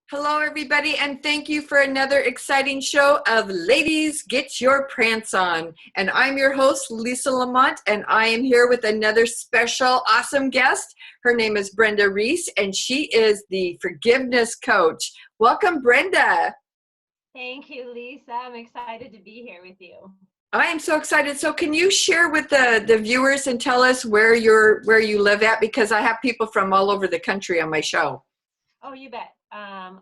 Hello, everybody, and thank you for another exciting show of Ladies Get Your Prance On. And I'm your host, Lisa Lamont, and I am here with another special, awesome guest. Her name is Brenda Reiss, and she is the forgiveness coach. Welcome, Brenda. Thank you, Lisa. I'm excited to be here with you. I am so excited. So can you share with the viewers and tell us where you live at? Because I have people from all over the country on my show. Oh, you bet.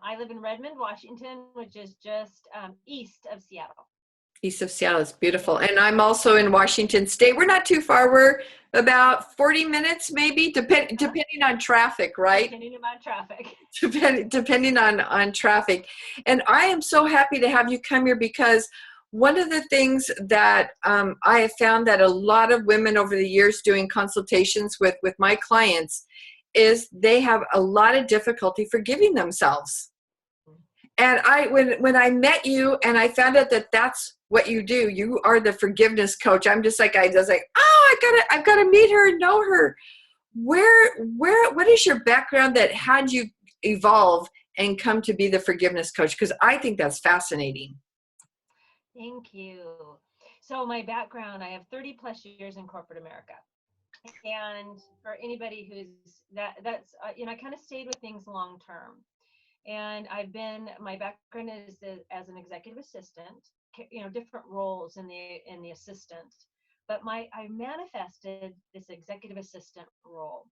I live in Redmond, Washington, which is just east of Seattle. East of Seattle is beautiful. And I'm also in Washington State. We're not too far. We're about 40 minutes maybe, depending on traffic, right? Depending on traffic. Depending on traffic. And I am so happy to have you come here because one of the things that I have found that a lot of women over the years doing consultations with my clients is they have a lot of difficulty forgiving themselves. And when I met you and I found out that that's what you do, you are the forgiveness coach. I'm just like, I've got to meet her and know her. What is your background that had you evolve and come to be the forgiveness coach? Because I think that's fascinating. Thank you. So my background, I have 30 plus years in corporate America. And for anybody who's that's I kind of stayed with things long term. And my background is as an executive assistant, different roles in the assistant, but I manifested this executive assistant role,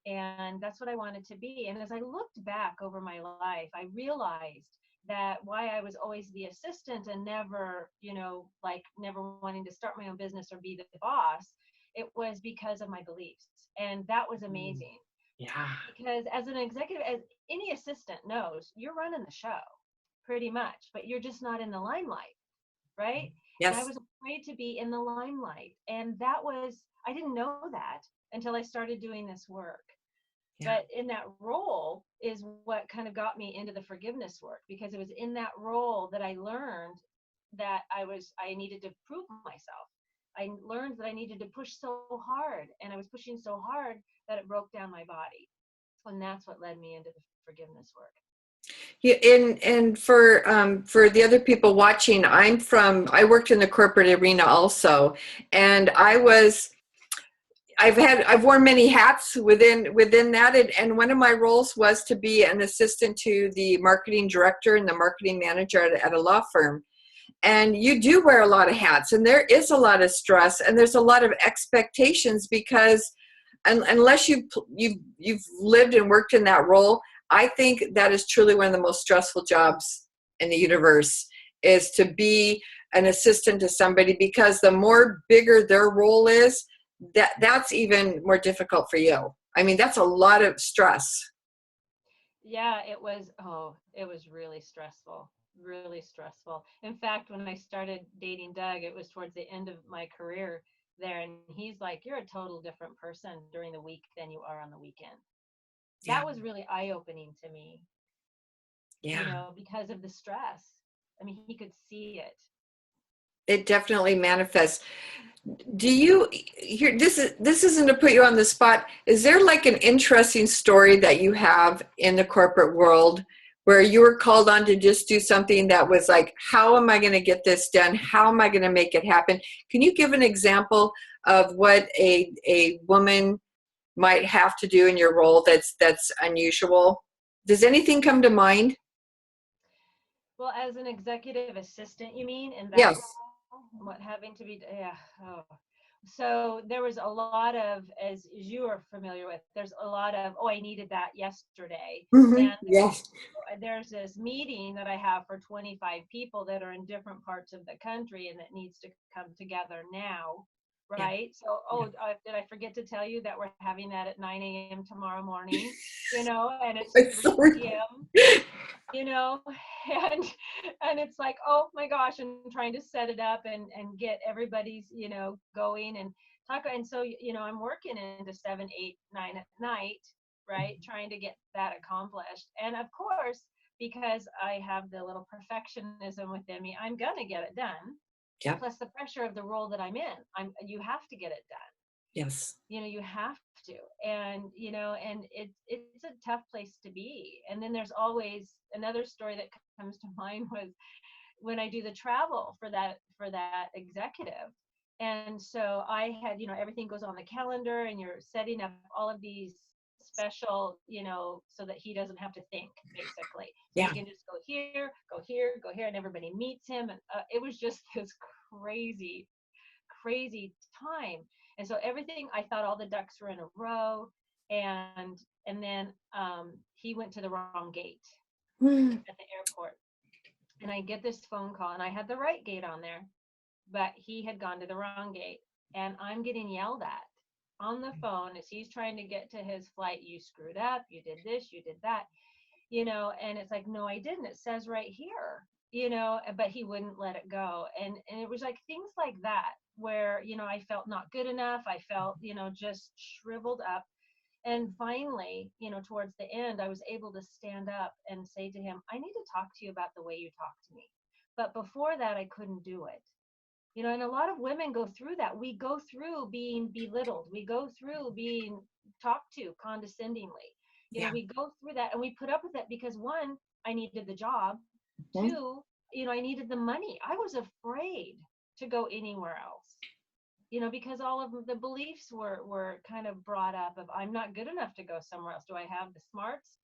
and that's what I wanted to be. And as I looked back over my life, I realized that why I was always the assistant and never wanting to start my own business or be the boss, it was because of my beliefs. And that was amazing. Yeah. Because as an executive, as any assistant knows, you're running the show pretty much, but you're just not in the limelight, right? Yes. And I was afraid to be in the limelight. And I didn't know that until I started doing this work. Yeah. But in that role is what kind of got me into the forgiveness work, because it was in that role that I learned that I needed to prove myself. I learned that I needed to push so hard, and I was pushing so hard that it broke down my body. And that's what led me into the forgiveness work. Yeah, and for the other people watching, I worked in the corporate arena also, and I've worn many hats within that, and one of my roles was to be an assistant to the marketing director and the marketing manager at a law firm. And you do wear a lot of hats, and there is a lot of stress, and there's a lot of expectations because unless you've lived and worked in that role, I think that is truly one of the most stressful jobs in the universe, is to be an assistant to somebody, because the more bigger their role is, that's even more difficult for you. I mean, that's a lot of stress. Yeah, it was really stressful. Really stressful. In fact, when I started dating Doug, it was towards the end of my career there, and he's like, "You're a total different person during the week than you are on the weekend." Yeah. That was really eye-opening to me. Yeah. Because of the stress. I mean, he could see it. It definitely manifests. Do you here? This isn't to put you on the spot. Is there like an interesting story that you have in the corporate world where you were called on to just do something that was like, how am I going to get this done? How am I going to make it happen? Can you give an example of what a woman might have to do in your role that's unusual? Does anything come to mind? Well, as an executive assistant, you mean, in that Yes. role? What having to be, yeah. Oh. So there was a lot of, as you are familiar with, there's a lot of, I needed that yesterday. Mm-hmm. And Yes. there's this meeting that I have for 25 people that are in different parts of the country, and that needs to come together now. Right. Yeah. So, did I forget to tell you that we're having that at 9 a.m. tomorrow morning, and it's 3 p.m., and it's like, oh my gosh, and trying to set it up and get everybody's, going and talk. And so, I'm working into 7, 8, 9 at night, right, trying to get that accomplished. And of course, because I have the little perfectionism within me, I'm gonna get it done. Yeah. Plus the pressure of the role that I'm in, you have to get it done. Yes. You have to. And and it's a tough place to be. And then there's always another story that comes to mind was when I do the travel for that executive. And so I had, everything goes on the calendar, and you're setting up all of these special, so that he doesn't have to think, basically. So he Yeah. can just go here, go here, go here, and everybody meets him. And it was just this crazy, crazy time. And so everything, I thought all the ducks were in a row. And then he went to the wrong gate Mm. at the airport. And I get this phone call, and I had the right gate on there, but he had gone to the wrong gate. And I'm getting yelled at on the phone as he's trying to get to his flight. You screwed up. You did this. You did that. And it's like, no, I didn't. It says right here, but he wouldn't let it go. And it was like things like that where, I felt not good enough. I felt, just shriveled up. And finally, towards the end, I was able to stand up and say to him, I need to talk to you about the way you talk to me. But before that, I couldn't do it. And a lot of women go through that. We go through being belittled. We go through being talked to condescendingly. Yeah. We go through that, and we put up with it because, one, I needed the job. Mhm. Two, I needed the money. I was afraid to go anywhere else, because all of the beliefs were kind of brought up of, I'm not good enough to go somewhere else. Do I have the smarts?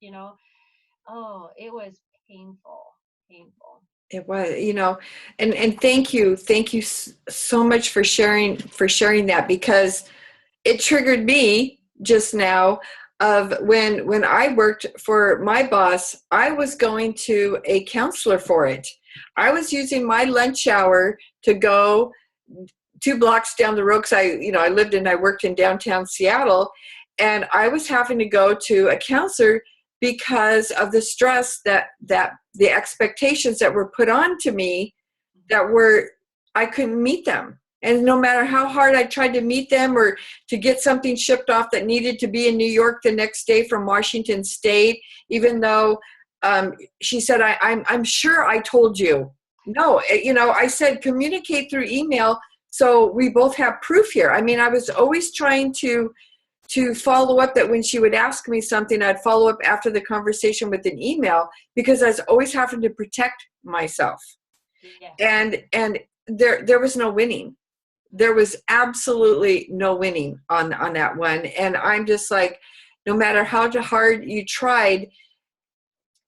Oh, it was painful, painful. It was, and thank you so much for sharing that, because it triggered me just now of when I worked for my boss. I was going to a counselor for it. I was using my lunch hour to go 2 blocks down the road, because I lived and I worked in downtown Seattle, and I was having to go to a counselor because of the stress that the expectations that were put on to me, that were, I couldn't meet them. And no matter how hard I tried to meet them, or to get something shipped off that needed to be in New York the next day from Washington State, even though she said, I'm sure I told you. No, I said, communicate through email so we both have proof here. I mean, I was always trying to follow up, that when she would ask me something, I'd follow up after the conversation with an email, because I was always having to protect myself. Yes. And there was no winning. There was absolutely no winning on that one. And I'm just like, no matter how hard you tried,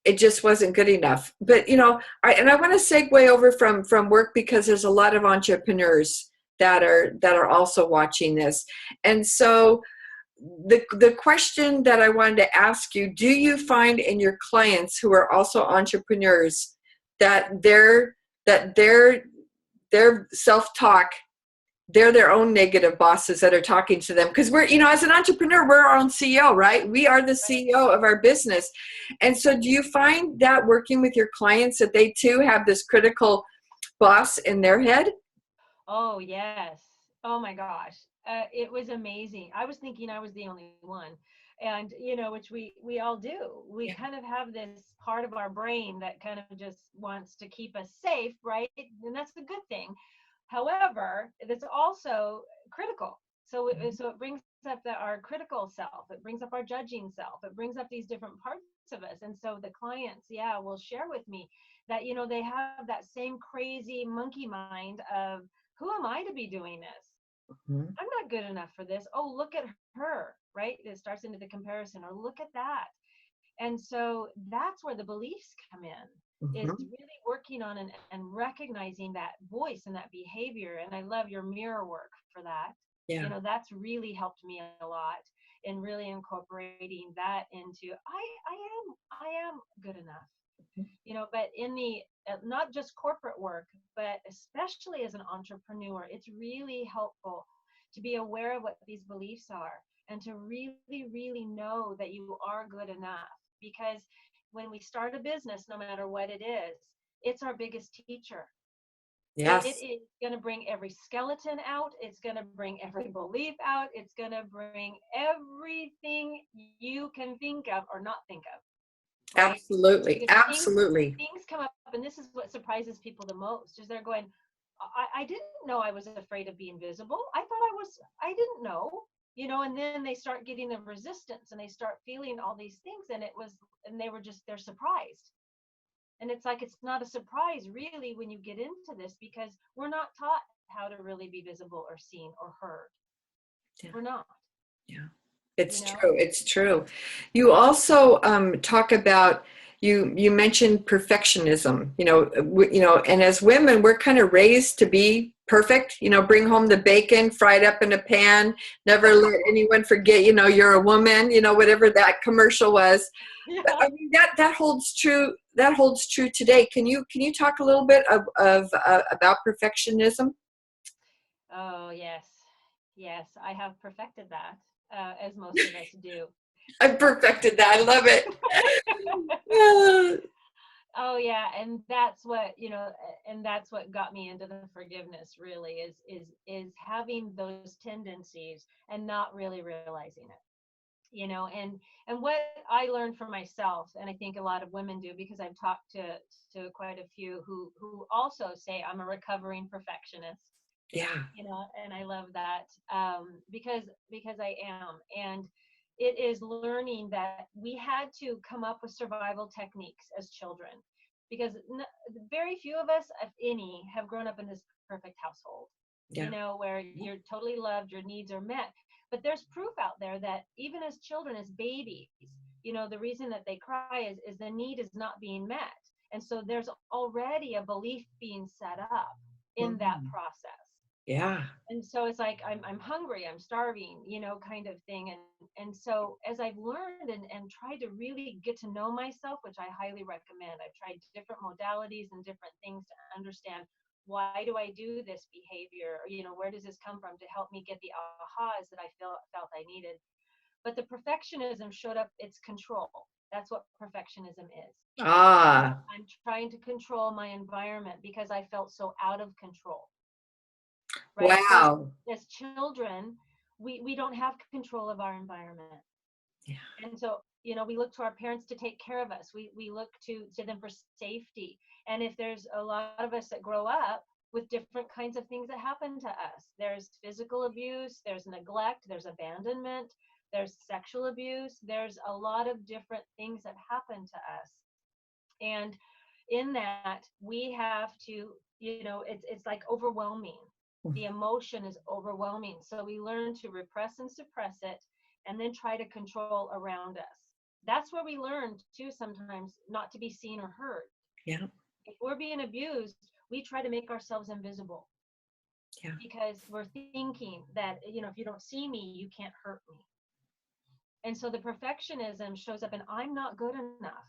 it just wasn't good enough. But I want to segue over from work, because there's a lot of entrepreneurs that are also watching this. And so the question that I wanted to ask you, do you find in your clients who are also entrepreneurs that their self-talk, they're their own negative bosses that are talking to them? Because we're, as an entrepreneur, we're our own CEO, right? We are the Right. CEO of our business. And so do you find that working with your clients, that they too have this critical boss in their head? Oh, yes. Oh my gosh. It was amazing. I was thinking I was the only one. And, which we all do. We Yeah. kind of have this part of our brain that kind of just wants to keep us safe, right? And that's a good thing. However, it's also critical. So it brings up our critical self. It brings up our judging self. It brings up these different parts of us. And so the clients, yeah, will share with me that, they have that same crazy monkey mind of, who am I to be doing this? Mhm. I'm not good enough for this. Oh, look at her, right? It starts into the comparison, or look at that. And so that's where the beliefs come in, is Mhm. really working on and recognizing that voice and that behavior. And I love your mirror work for that. Yeah. That's really helped me a lot in really incorporating that into, I am good enough. But in the not just corporate work, but especially as an entrepreneur, it's really helpful to be aware of what these beliefs are, and to really, really know that you are good enough. Because when we start a business, no matter what it is, it's our biggest teacher. It Yes. is going to bring every skeleton out. It's going to bring every belief out. It's going to bring everything you can think of or not think of, right? Absolutely. Because Absolutely. things come up, and this is what surprises people the most, is they're going, I didn't know I was afraid of being visible. I didn't know, and then they start getting the resistance and they start feeling all these things. And they're surprised. And it's like, it's not a surprise really when you get into this, because we're not taught how to really be visible or seen or heard. Yeah. We're not. Yeah. It's You know? true. It's true. You also talk about, you mentioned perfectionism, and as women, we're kind of raised to be perfect, bring home the bacon fried up in a pan, never let anyone forget, you're a woman, whatever that commercial was. Yeah. I mean, that holds true. That holds true today. Can you talk a little bit about perfectionism? Oh, yes. Yes, I have perfected that, as most of us do. I perfected that. I love it. Oh yeah, and that's what, and that's what got me into the forgiveness, really, is having those tendencies and not really realizing it. And what I learned for myself, and I think a lot of women do, because I've talked to quite a few who also say I'm a recovering perfectionist. Yeah. And I love that, because I am. And it is learning that we had to come up with survival techniques as children, because very few of us, if any, have grown up in this perfect household, Yeah. where you're totally loved, your needs are met. But there's proof out there that even as children, as babies, the reason that they cry is the need is not being met. And so there's already a belief being set up in that Mm. process. Yeah. And so it's like, I'm hungry, I'm starving, kind of thing. And so as I've learned and tried to really get to know myself, which I highly recommend, I've tried different modalities and different things to understand, why do I do this behavior? Or, where does this come from, to help me get the ahas that I felt I needed. But the perfectionism showed up, it's control. That's what perfectionism is. Ah. I'm trying to control my environment because I felt so out of control. Right? So Wow. as children, we don't have control of our environment. Yeah. And so, we look to our parents to take care of us. We look to them for safety. And if there's a lot of us that grow up with different kinds of things that happen to us, there's physical abuse, there's neglect, there's abandonment, there's sexual abuse, there's a lot of different things that happen to us. And in that, we have to, it's like overwhelming. The emotion is overwhelming. So we learn to repress and suppress it, and then try to control around us. That's where we learn too, sometimes, not to be seen or heard. Yeah. If we're being abused, we try to make ourselves invisible, Yeah. because we're thinking that, if you don't see me, you can't hurt me. And so the perfectionism shows up, and I'm not good enough.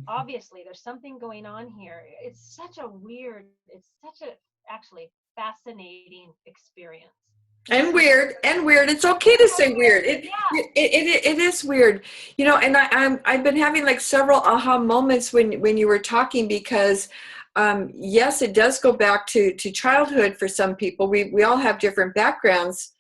Obviously, there's something going on here. It's such a actually fascinating experience. And weird. It's okay to say weird. Yeah. It is weird, And I've been having like several aha moments when you were talking, because yes, it does go back to childhood for some people. We all have different backgrounds,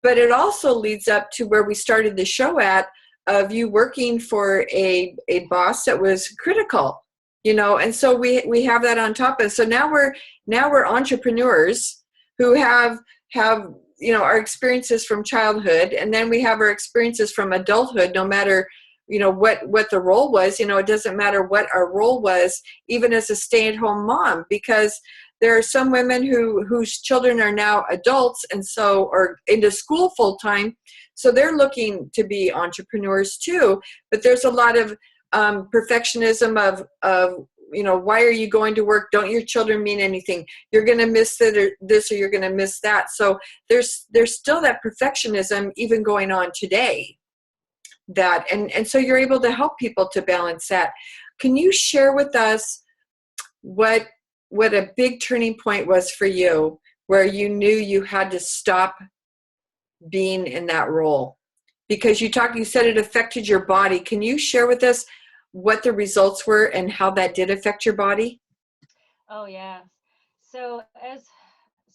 but it also leads up to where we started the show at, of you working for a boss that was critical, and so we have that on top. And so now we're entrepreneurs who have our experiences from childhood, and then we have our experiences from adulthood. No matter what the role was, it doesn't matter what our role was, even as a stay-at-home mom, because there are some women whose children are now adults, and so are into school full time, so they're looking to be entrepreneurs too. But there's a lot of perfectionism of why are you going to work? Don't your children mean anything? You're going to miss this or you're going to miss that. So there's still that perfectionism even going on today. And so you're able to help people to balance that. Can you share with us what a big turning point was for you, where you knew you had to stop being in that role? Because you said it affected your body. Can you share with us what the results were and how that did affect your body? Oh yeah. So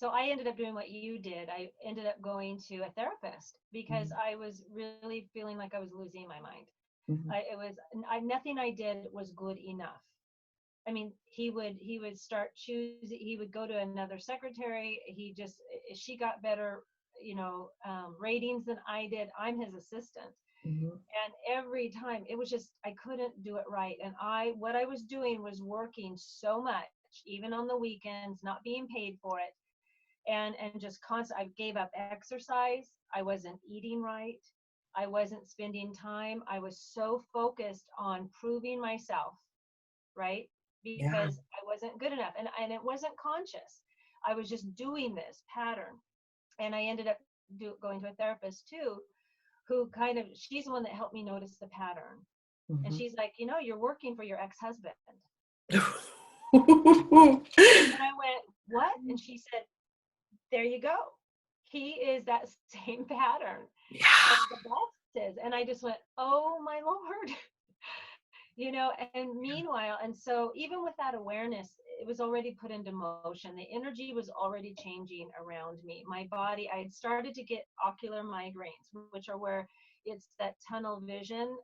I ended up doing what you did. I ended up going to a therapist because I was really feeling like I was losing my mind. Mm-hmm. Nothing I did was good enough. I mean, he would start choosing, he would go to another secretary. She got better, ratings than I did. I'm his assistant. Mhm. And every time it was just, I couldn't do it right. And what I was doing was working so much, even on the weekends, not being paid for it. And just constant, I gave up exercise. I wasn't eating right. I wasn't spending time. I was so focused on proving myself, right? Yeah. Because I wasn't good enough. And it wasn't conscious. I was just doing this pattern. And I ended up going to a therapist too, who she's the one that helped me notice the pattern. And Mhm. she's like, you're working for your ex-husband. And I went, what? And she said, there you go. He is that same pattern. Yeah. And the boss is. And I just went, oh my Lord. And meanwhile, and so even with that awareness, it was already put into motion. The energy was already changing around me. My body, I had started to get ocular migraines, which are where it's that tunnel vision.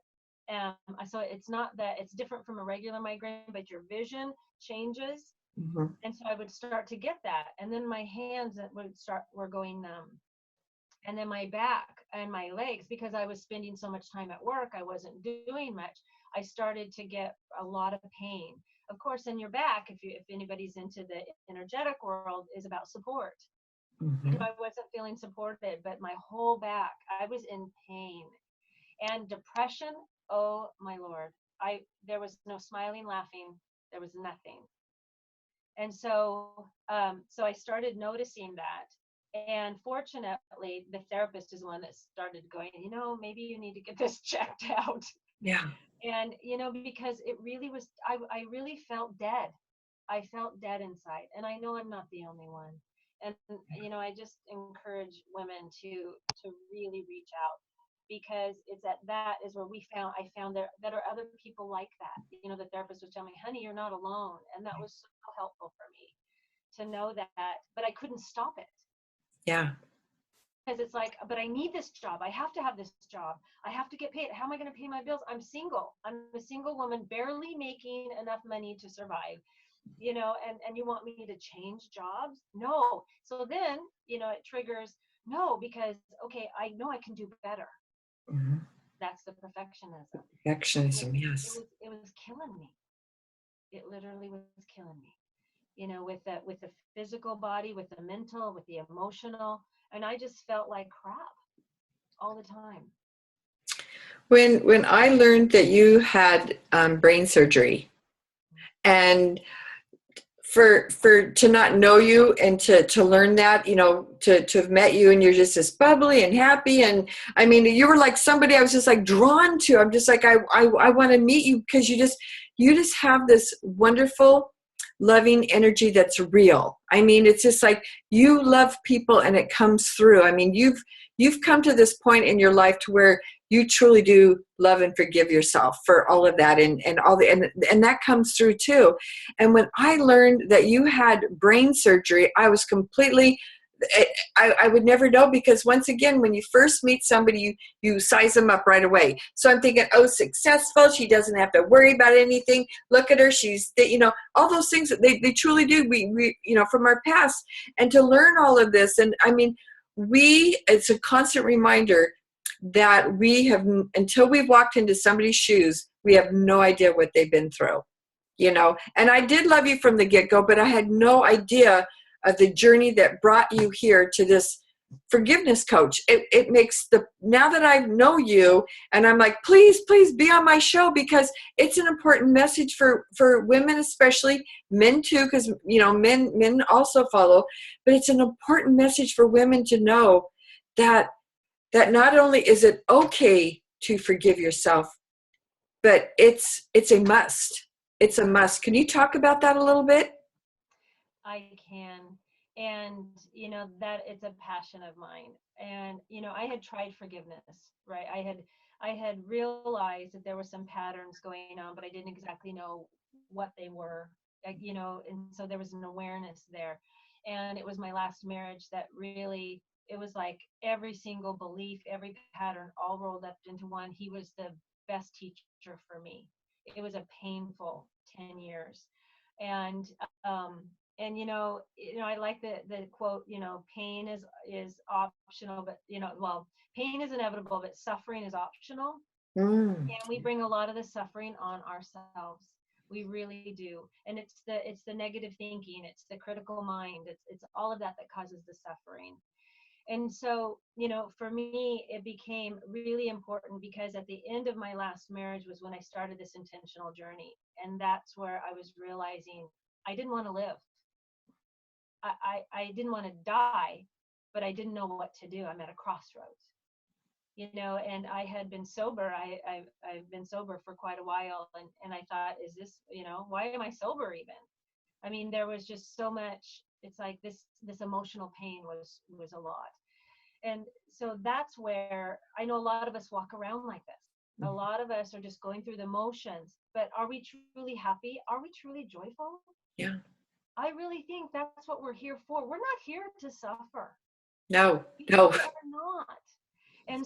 So it's not that, it's different from a regular migraine, but your vision changes. Mhm. And so I would start to get that. And then my hands were going numb. And then my back and my legs, because I was spending so much time at work, I wasn't doing much. I started to get a lot of pain. Of course, in your back, if anybody's into the energetic world, is about support. Mhm. I wasn't feeling supported, but my whole back, I was in pain. And depression, oh my Lord. There was no smiling, laughing, there was nothing. And so I started noticing that. And fortunately, the therapist is the one that started going, maybe you need to get this checked out. Yeah. And, because it really was, I really felt dead. I felt dead inside. And I know I'm not the only one. And, I just encourage women to really reach out, because it's that is where I found that are other people like that. The therapist was telling me, honey, you're not alone. And that was so helpful for me to know that, but I couldn't stop it. Yeah. Because it's like, but I need this job. I have to have this job. I have to get paid. How am I going to pay my bills? I'm single. I'm a single woman, barely making enough money to survive. And you want me to change jobs? No. So then, it triggers no, because okay, I know I can do better. Mhm. That's the perfectionism. It was Perfectionism, it yes. was it was killing me. It literally was killing me. With the physical body, with the mental, with the emotional, and I just felt like crap all the time. When I learned that you had brain surgery, and for to not know you and to learn that, to have met you and you're just as bubbly and happy, and I mean you were like somebody I was just like drawn to. I'm just like I want to meet you because you just have this wonderful loving energy that's real. I mean, it's just like you love people and it comes through. I mean, you've come to this point in your life to where you truly do love and forgive yourself for all of that, and all the and that comes through too. And when I learned that you had brain surgery, I was completely, I would never know, because once again, when you first meet somebody, you size them up right away. So I'm thinking, oh, successful. She doesn't have to worry about anything. Look at her. She's, all those things that they truly do. We, from our past, and to learn all of this. And I mean, it's a constant reminder that we have, until we've walked into somebody's shoes, we have no idea what they've been through. And I did love you from the get-go, but I had no idea of the journey that brought you here to this forgiveness coach. It makes now that I know you, and I'm like, please be on my show, because it's an important message for women, especially men too, because men also follow, but it's an important message for women to know that not only is it okay to forgive yourself, but it's a must. It's a must. Can you talk about that a little bit? I can. And, that it's a passion of mine. And, I had tried forgiveness, right? I had realized that there were some patterns going on, but I didn't exactly know what they were, and so there was an awareness there. And it was my last marriage that really, it was like every single belief, every pattern all rolled up into one. He was the best teacher for me. It was a painful 10 years. And I like the quote, pain is optional, but well, pain is inevitable, but suffering is optional. Mm. And we bring a lot of the suffering on ourselves. We really do. And it's the negative thinking, it's the critical mind, it's all of that that causes the suffering. And so, for me, it became really important because at the end of my last marriage was when I started this intentional journey. And that's where I was realizing I didn't want to live. I didn't want to die, but I didn't know what to do. I'm at a crossroads, and I had been sober. I've been sober for quite a while. And I thought, is this, why am I sober even? I mean, there was just so much. It's like this emotional pain was a lot. And so that's where I know a lot of us walk around like this. A lot of us are just going through the motions, but are we truly happy? Are we truly joyful? Yeah. I really think that's what we're here for. We're not here to suffer. No, We no. are not. And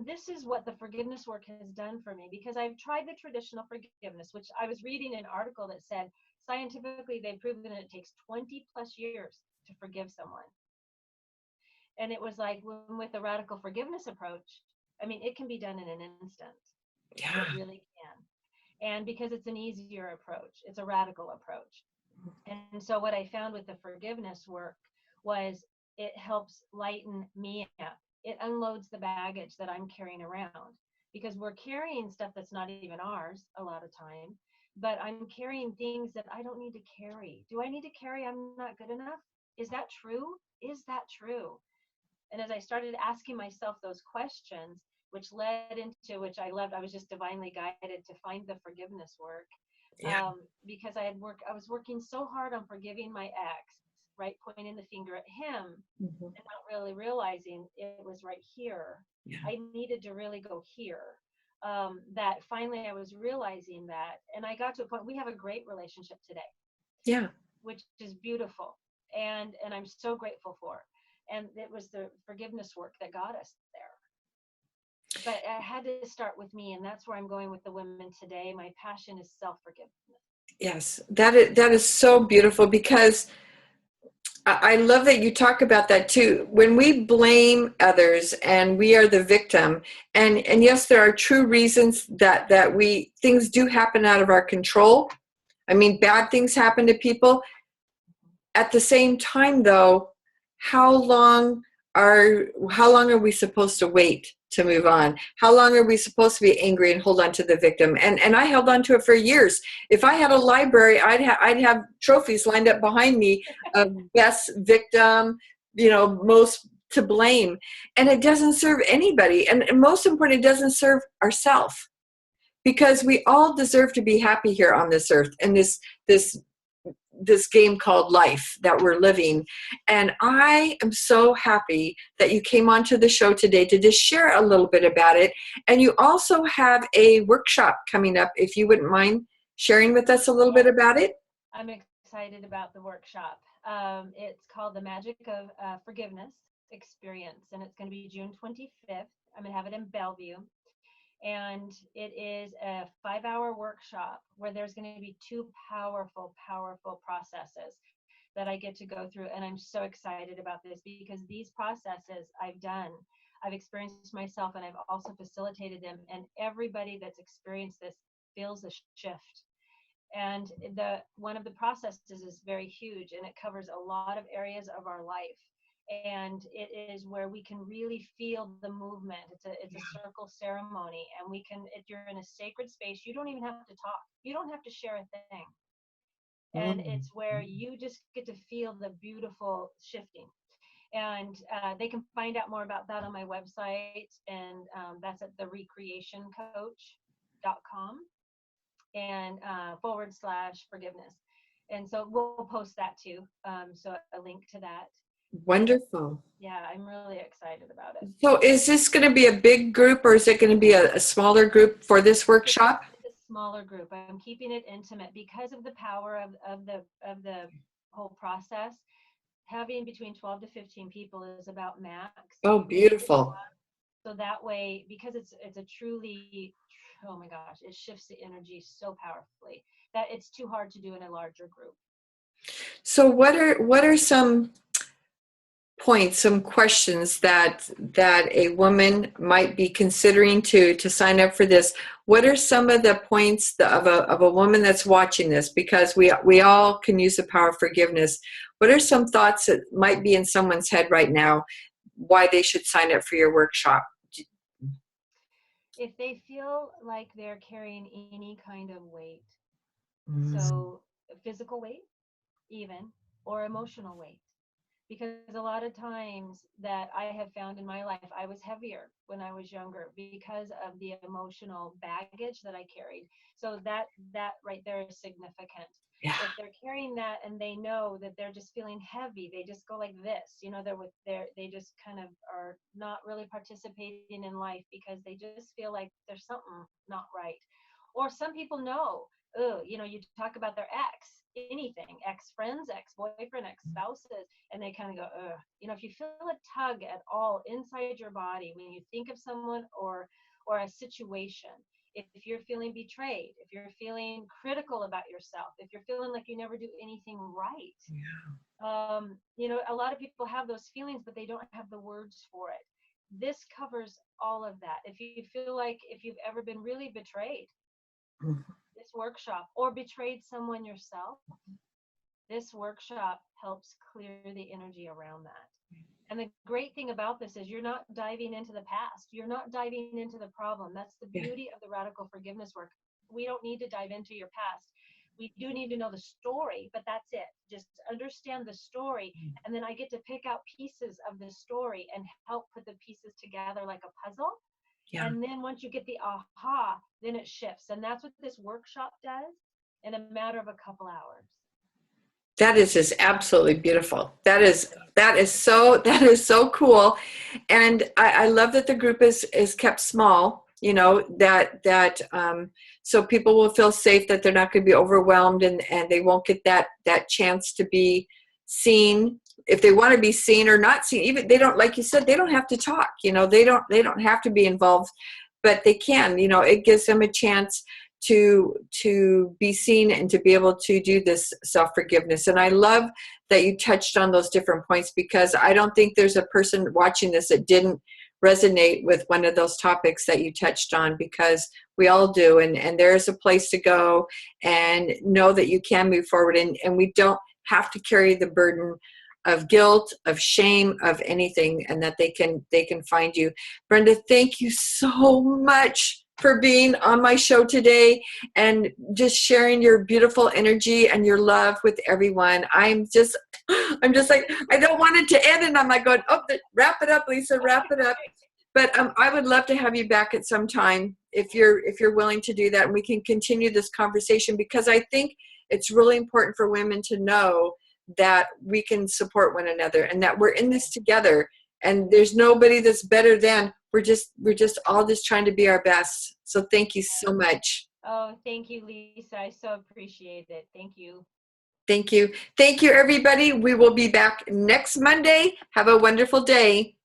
this is what the forgiveness work has done for me, because I've tried the traditional forgiveness, which I was reading an article that said scientifically they've proven that it takes 20 plus years to forgive someone. And it was like, with the radical forgiveness approach, I mean, it can be done in an instant. Yeah. It really can. And because it's an easier approach, it's a radical approach. And so what I found with the forgiveness work was it helps lighten me up. It unloads the baggage that I'm carrying around, because we're carrying stuff that's not even ours a lot of time, but I'm carrying things that I don't need to carry. Do I need to carry I'm not good enough? Is that true? Is that true? And as I started asking myself those questions, which led into, which I loved, I was just divinely guided to find the forgiveness work. Yeah. Because I was working so hard on forgiving my ex, right? Pointing the finger at him Mm-hmm. and not really realizing it was right here. Yeah. I needed to really go here. That finally I was realizing that. And I got to a point, we have a great relationship today, Yeah. which is beautiful. And I'm so grateful for. And it was the forgiveness work that got us there. But I had to start with me, and that's where I'm going with the women today. My passion is self-forgiveness. Yes. That is so beautiful, because I love that you talk about that too. When we blame others and we are the victim, and yes, there are true reasons that things do happen out of our control. I mean, bad things happen to people. At the same time, though, how long are we supposed to wait to move on? How long are we supposed to be angry and hold on to the victim? And I held on to it for years. If I had a library, I'd have trophies lined up behind me of best victim, most to blame. And it doesn't serve anybody. And most important, it doesn't serve ourselves, because we all deserve to be happy here on this earth, and this game called life that we're living. And I am so happy that you came onto the show today to just share a little bit about it. And you also have a workshop coming up, if you wouldn't mind sharing with us a little bit about it. I'm excited about the workshop. It's called the Magic of Forgiveness Experience, and it's going to be June 25th. I'm going to have it in Bellevue. And it is a 5-hour workshop where there's going to be 2 powerful, powerful processes that I get to go through. And I'm so excited about this, because these processes I've experienced myself, and I've also facilitated them. And everybody that's experienced this feels a shift. And one of the processes is very huge, and it covers a lot of areas of our life. And it is where we can really feel the movement. It's a circle ceremony, and if you're in a sacred space, you don't even have to talk. You don't have to share a thing. And it's where you just get to feel the beautiful shifting. And they can find out more about that on my website, and that's at therecreationcoach.com and /forgiveness. And so we'll post that too. So a link to that. Wonderful. Yeah, I'm really excited about it. So is this going to be a big group, or is it going to be a smaller group for this workshop? It's a smaller group. I'm keeping it intimate because of the power of the whole process. Having between 12 to 15 people is about max. Oh, beautiful. So that way, because it's a truly oh my gosh, it shifts the energy so powerfully that it's too hard to do in a larger group. So what are some points, some questions that a woman might be considering to sign up for this? What are some of the points of a woman that's watching this? Because we all can use the power of forgiveness. What are some thoughts that might be in someone's head right now why they should sign up for your workshop? If they feel like they're carrying any kind of weight, Mm, so physical weight even, or emotional weight, because a lot of times that I have found in my life, I was heavier when I was younger because of the emotional baggage that I carried. So that right there is significant. yeah, If they're carrying that and they know that they're just feeling heavy, they just go like this, they just kind of are not really participating in life because they just feel like there's something not right. Or some people know, oh, you talk about their anything, ex friends, ex boyfriend, ex spouses, and they kind of go, ugh. If you feel a tug at all inside your body when you think of someone or a situation, if you're feeling betrayed, if you're feeling critical about yourself, if you're feeling like you never do anything right, a lot of people have those feelings, but they don't have the words for it. This covers all of that. If you feel like if you've ever been really betrayed, this workshop, or betrayed someone yourself, this workshop helps clear the energy around that. And the great thing about this is you're not diving into the past. You're not diving into the problem. That's the yeah, beauty of the radical forgiveness work. We don't need to dive into your past. We do need to know the story, but that's it. Just understand the story. And then I get to pick out pieces of the story and help put the pieces together like a puzzle. yeah. And then once you get the aha, then it shifts. And that's what this workshop does in a matter of a couple hours. That is just absolutely beautiful. That is so cool, and I love that the group is kept small. So people will feel safe that they're not going to be overwhelmed, and they won't get that chance to be seen if they want to be seen or not seen. Even they don't, like you said, they don't have to talk. They don't have to be involved, but they can. It gives them a chance to be seen and to be able to do this self-forgiveness. And I love that you touched on those different points, because I don't think there's a person watching this that didn't resonate with one of those topics that you touched on, because we all do. And there's a place to go and know that you can move forward, and we don't have to carry the burden of guilt, of shame, of anything, and that they can find you. Brenda, thank you so much for being on my show today and just sharing your beautiful energy and your love with everyone. I'm just like, I don't want it to end, and I'm like going, oh, wrap it up, Lisa, wrap it up. But I would love to have you back at some time if you're willing to do that, and we can continue this conversation, because I think it's really important for women to know that we can support one another and that we're in this together, and there's nobody that's better than. We're just all just trying to be our best. So thank you so much. Oh, thank you, Lisa. I so appreciate it. Thank you. Thank you. Thank you, everybody. We will be back next Monday. Have a wonderful day.